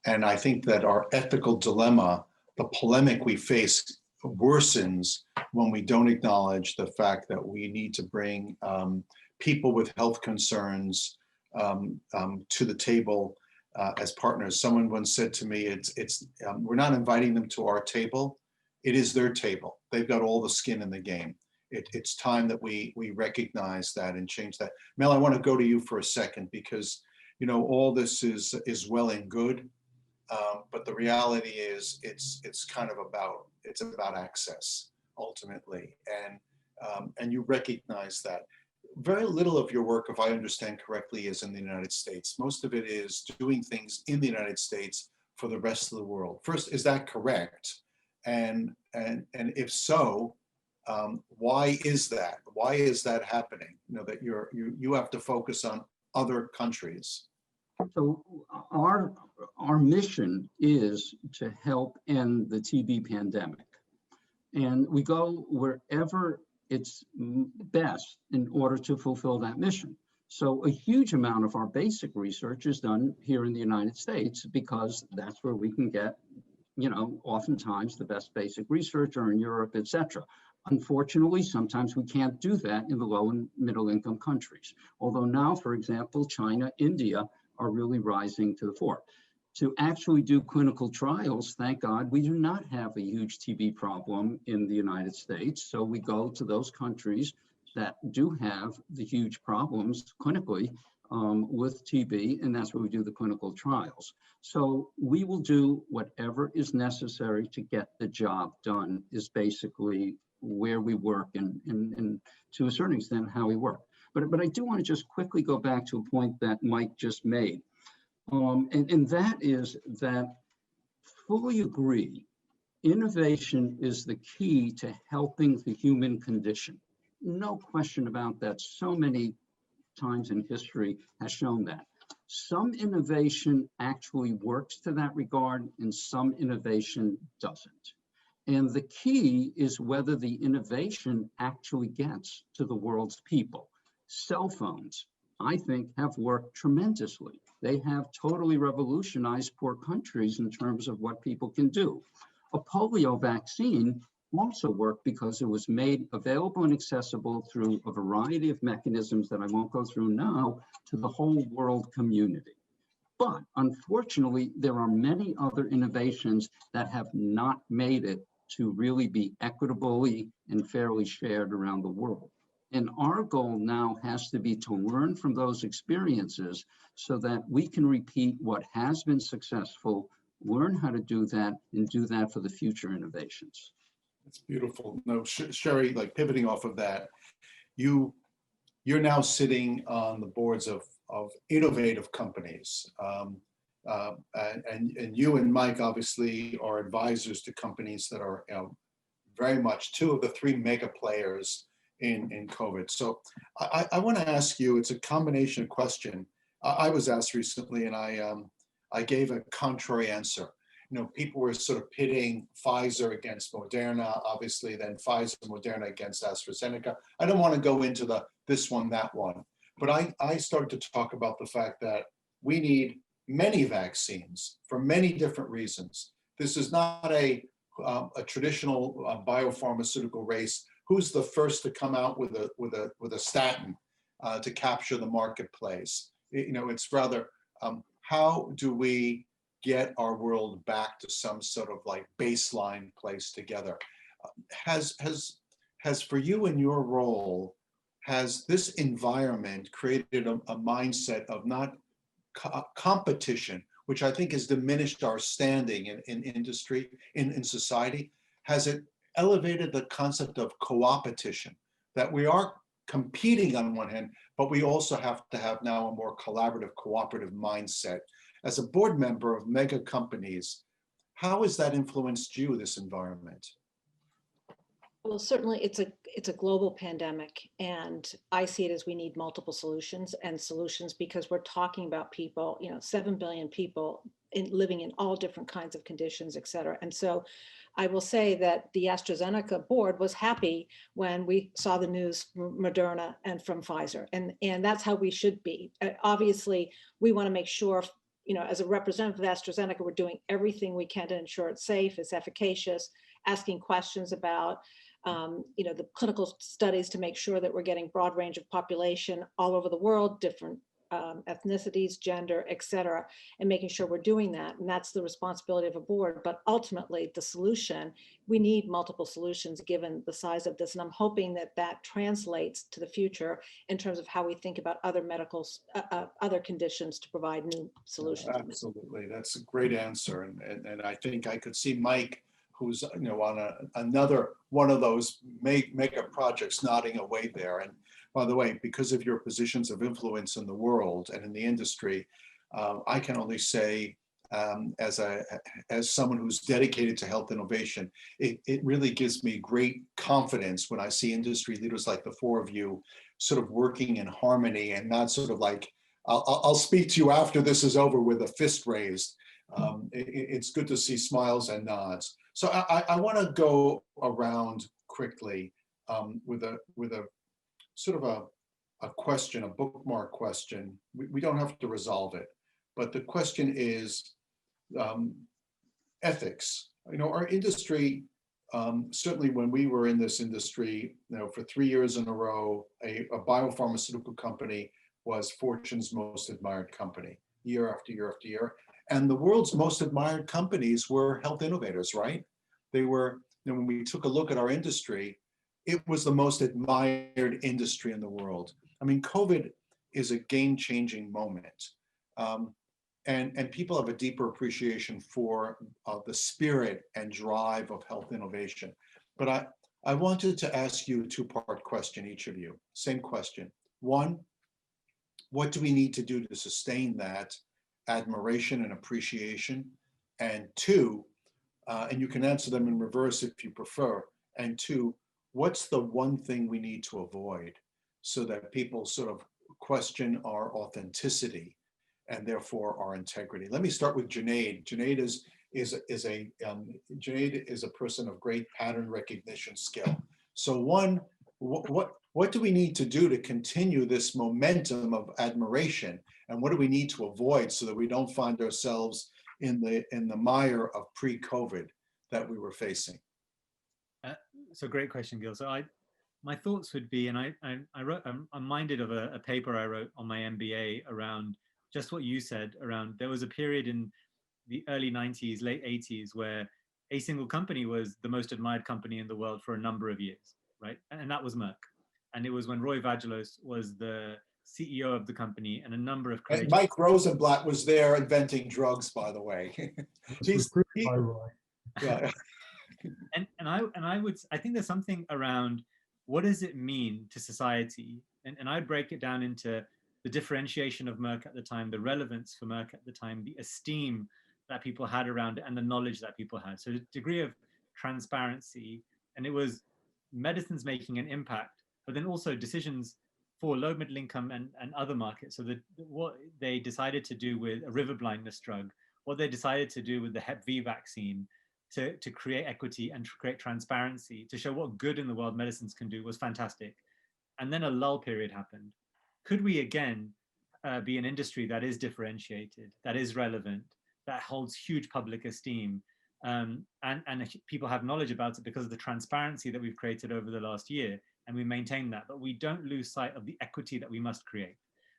A: And I think that our ethical dilemma, the polemic we face, worsens when we don't acknowledge the fact that we need to bring people with health concerns to the table as partners. Someone once said to me, we're not inviting them to our table. It is their table. They've got all the skin in the game. It's time that we recognize that and change that. Mel, I want to go to you for a second because, you know, all this is well and good, but the reality is it's about access ultimately, and you recognize that. Very little of your work, if I understand correctly, is in the United States. Most of it is doing things in the United States for the rest of the world. First, is that correct? And if so, why is that? Why is that happening? You know, that you have to focus on other countries.
D: So our mission is to help end the TB pandemic, and we go wherever it's best in order to fulfill that mission. So a huge amount of our basic research is done here in the United States because that's where we can get, you know, oftentimes the best basic research, or in Europe, et cetera. Unfortunately, sometimes we can't do that in the low and middle income countries. Although now, for example, China, India are really rising to the fore. To actually do clinical trials, thank God, we do not have a huge TB problem in the United States. So we go to those countries that do have the huge problems clinically with TB, and that's where we do the clinical trials. So we will do whatever is necessary to get the job done is basically where we work and to a certain extent how we work. But I do want to just quickly go back to a point that Mike just made. And that is that fully agree, innovation is the key to helping the human condition. No question about that. So many times in history has shown that. Some innovation actually works to that regard and some innovation doesn't. And the key is whether the innovation actually gets to the world's people. Cell phones, I think, have worked tremendously. They have totally revolutionized poor countries in terms of what people can do. A polio vaccine also worked because it was made available and accessible through a variety of mechanisms that I won't go through now to the whole world community. But unfortunately, there are many other innovations that have not made it to really be equitably and fairly shared around the world. And our goal now has to be to learn from those experiences so that we can repeat what has been successful, learn how to do that, and do that for the future innovations.
A: That's beautiful. No, Sheri, like pivoting off of that, you're now sitting on the boards of innovative companies. And you and Mike obviously are advisors to companies that are very much two of the three mega players in COVID. So I want to ask you, it's a combination question. I was asked recently and I gave a contrary answer. You know, people were sort of pitting Pfizer against Moderna, obviously, then Pfizer, Moderna against AstraZeneca. I don't want to go into the this one, that one, but I started to talk about the fact that we need many vaccines for many different reasons. This is not a traditional biopharmaceutical race. Who's the first to come out with a statin to capture the marketplace? You know, it's rather how do we get our world back to some sort of like baseline place together? Has for you in your role, has this environment created a mindset of not competition, which I think has diminished our standing in industry, in society? Has it elevated the concept of co-opetition, that we are competing on one hand, but we also have to have now a more collaborative, cooperative mindset? As a board member of mega companies, how has that influenced you, this environment?
B: Well, certainly it's a global pandemic, and I see it as we need multiple solutions because we're talking about people, 7 billion people living in all different kinds of conditions, et cetera. And so I will say that the AstraZeneca board was happy when we saw the news from Moderna and from Pfizer, and that's how we should be. Obviously, we want to make sure, as a representative of AstraZeneca, we're doing everything we can to ensure it's safe, it's efficacious, asking questions about the clinical studies to make sure that we're getting broad range of population all over the world, different ethnicities, gender, et cetera, and making sure we're doing that. And that's the responsibility of a board. But ultimately, the solution, we need multiple solutions given the size of this. And I'm hoping that that translates to the future in terms of how we think about other other conditions to provide new solutions.
A: Absolutely. That's a great answer. And I think I could see Mike, who's on another one of those mega projects, nodding away there. And by the way, because of your positions of influence in the world and in the industry, I can only say, as someone who's dedicated to health innovation, it really gives me great confidence when I see industry leaders like the four of you sort of working in harmony and not sort of like, I'll speak to you after this is over with a fist raised. It's good to see smiles and nods. So I want to go around quickly with a sort of a question, a bookmark question. We don't have to resolve it, but the question is ethics. Our industry, certainly when we were in this industry, for 3 years in a row, a biopharmaceutical company was Fortune's most admired company, year after year after year. And the world's most admired companies were health innovators, right? They were, when we took a look at our industry, it was the most admired industry in the world. I mean, COVID is a game-changing moment. And people have a deeper appreciation for the spirit and drive of health innovation. But I wanted to ask you a two-part question, each of you. Same question. One, what do we need to do to sustain that admiration and appreciation? And two, and you can answer them in reverse if you prefer. And two, what's the one thing we need to avoid so that people sort of question our authenticity and therefore our integrity? Let me start with Junaid. Junaid is a person of great pattern recognition skill. So one, what do we need to do to continue this momentum of admiration, and what do we need to avoid so that we don't find ourselves in the mire of pre-COVID that we were facing?
E: So great question, Gil. So my thoughts would be, and I'm minded of a paper I wrote on my MBA around just what you said around, there was a period in the early 90s, late 80s, where a single company was the most admired company in the world for a number of years, right? And that was Merck. And it was when Roy Vagelos was the CEO of the company, and a number of
A: And Mike Rosenblatt was there inventing drugs, by the way. Yeah.
E: And I think there's something around what does it mean to society? And I break it down into the differentiation of Merck at the time, the relevance for Merck at the time, the esteem that people had around it, and the knowledge that people had. So the degree of transparency, and it was medicines making an impact, but then also decisions for low middle income and other markets. So what they decided to do with a river blindness drug, what they decided to do with the Hep V vaccine, to create equity and to create transparency, to show what good in the world medicines can do, was fantastic. And then a lull period happened. Could we again be an industry that is differentiated, that is relevant, that holds huge public esteem, and people have knowledge about it because of the transparency that we've created over the last year, and we maintain that, but we don't lose sight of the equity that we must create.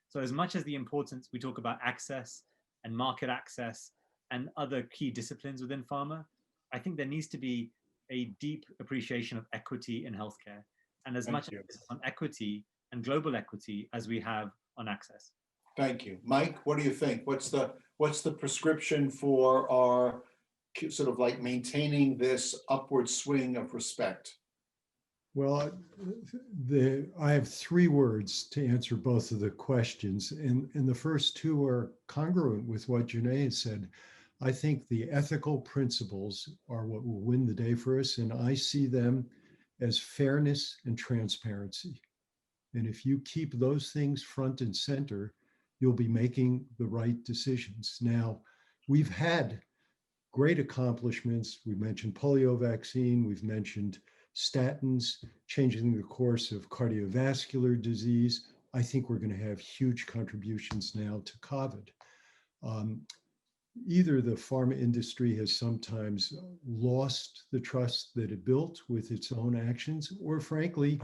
E: So as much as the importance, we talk about access and market access and other key disciplines within pharma, I think there needs to be a deep appreciation of equity in healthcare, and as much on equity and global equity as we have on access.
A: Thank you. Mike, what do you think? What's the prescription for our sort of like maintaining this upward swing of respect?
C: Well, I have three words to answer both of the questions, and the first two are congruent with what Junaid said. I think the ethical principles are what will win the day for us, and I see them as fairness and transparency. And if you keep those things front and center, you'll be making the right decisions. Now, we've had great accomplishments. We mentioned polio vaccine, we've mentioned statins, changing the course of cardiovascular disease. I think we're going to have huge contributions now to COVID. Either the pharma industry has sometimes lost the trust that it built with its own actions, or frankly,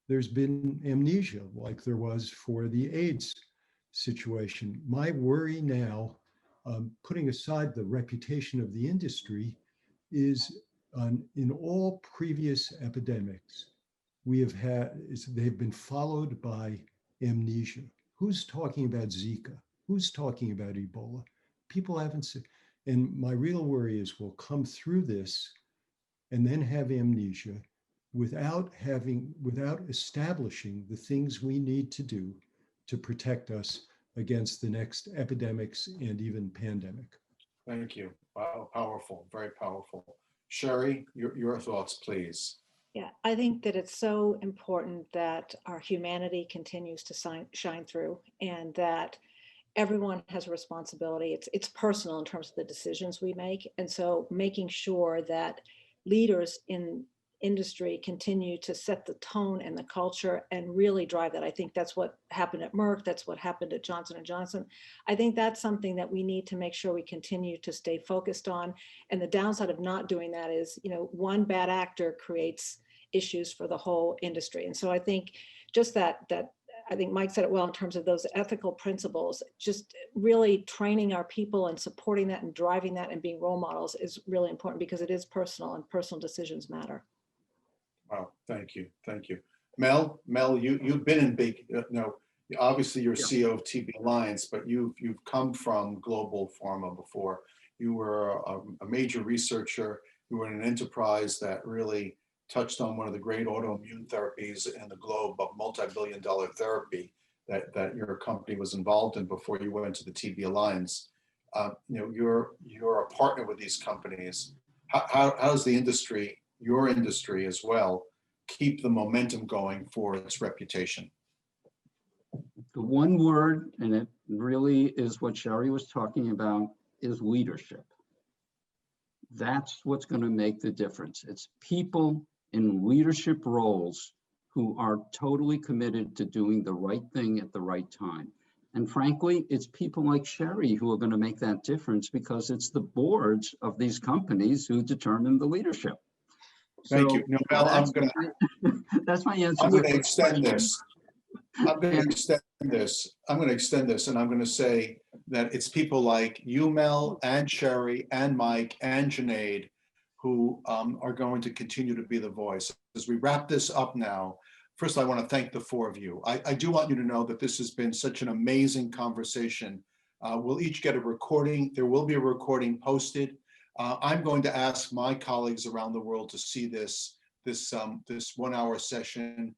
C: there's been amnesia like there was for the AIDS situation. My worry now, putting aside the reputation of the industry, is in all previous epidemics, they've been followed by amnesia. Who's talking about Zika? Who's talking about Ebola? People haven't said, and my real worry is we'll come through this and then have amnesia without establishing the things we need to do to protect us against the next epidemics and even pandemic.
A: Thank you. Wow, powerful, very powerful. Sheri, your thoughts, please.
B: Yeah, I think that it's so important that our humanity continues to shine through, and that everyone has a responsibility. It's personal in terms of the decisions we make. And so making sure that leaders in industry continue to set the tone and the culture and really drive that. I think that's what happened at Merck. That's what happened at Johnson & Johnson. I think that's something that we need to make sure we continue to stay focused on. And the downside of not doing that is, one bad actor creates issues for the whole industry. And so I think just that I think Mike said it well in terms of those ethical principles, just really training our people and supporting that and driving that and being role models is really important, because it is personal and personal decisions matter.
A: Wow, thank you, thank you. Mel, you've been in big, Obviously, you're CEO of TB Alliance, but you've come from global pharma before. You were a major researcher. You were in an enterprise that really touched on one of the great autoimmune therapies in the globe, a multi-billion-dollar therapy that your company was involved in before you went to the TB Alliance. You're a partner with these companies. How does the industry, your industry as well, keep the momentum going for its reputation?
D: The one word, and it really is what Sheri was talking about, is leadership. That's what's going to make the difference. It's people in leadership roles who are totally committed to doing the right thing at the right time. And frankly, it's people like Sheri who are going to make that difference, because it's the boards of these companies who determine the leadership.
A: Thank you. No, Mel,
D: that's my answer.
A: I'm going to extend this. I'm going to extend this. I'm going to extend this, and I'm going to say that it's people like you, Mel, and Sheri, and Mike, and Junaid, who are going to continue to be the voice. As we wrap this up now, first, I want to thank the four of you. I do want you to know that this has been such an amazing conversation. We'll each get a recording. There will be a recording posted. I'm going to ask my colleagues around the world to see this 1 hour session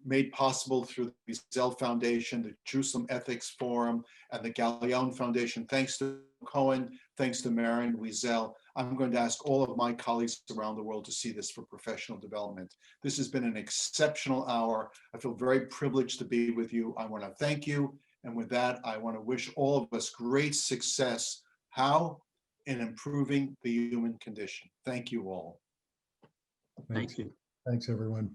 A: made possible through the Zell Foundation, the Jerusalem Ethics Forum, and the Galien Foundation. Thanks to Cohen, thanks to Marion Wiesel. I'm going to ask all of my colleagues around the world to see this for professional development. This has been an exceptional hour. I feel very privileged to be with you. I want to thank you. And with that, I want to wish all of us great success. How? In improving the human condition. Thank you all.
C: Thanks.
D: Thank you.
C: Thanks, everyone.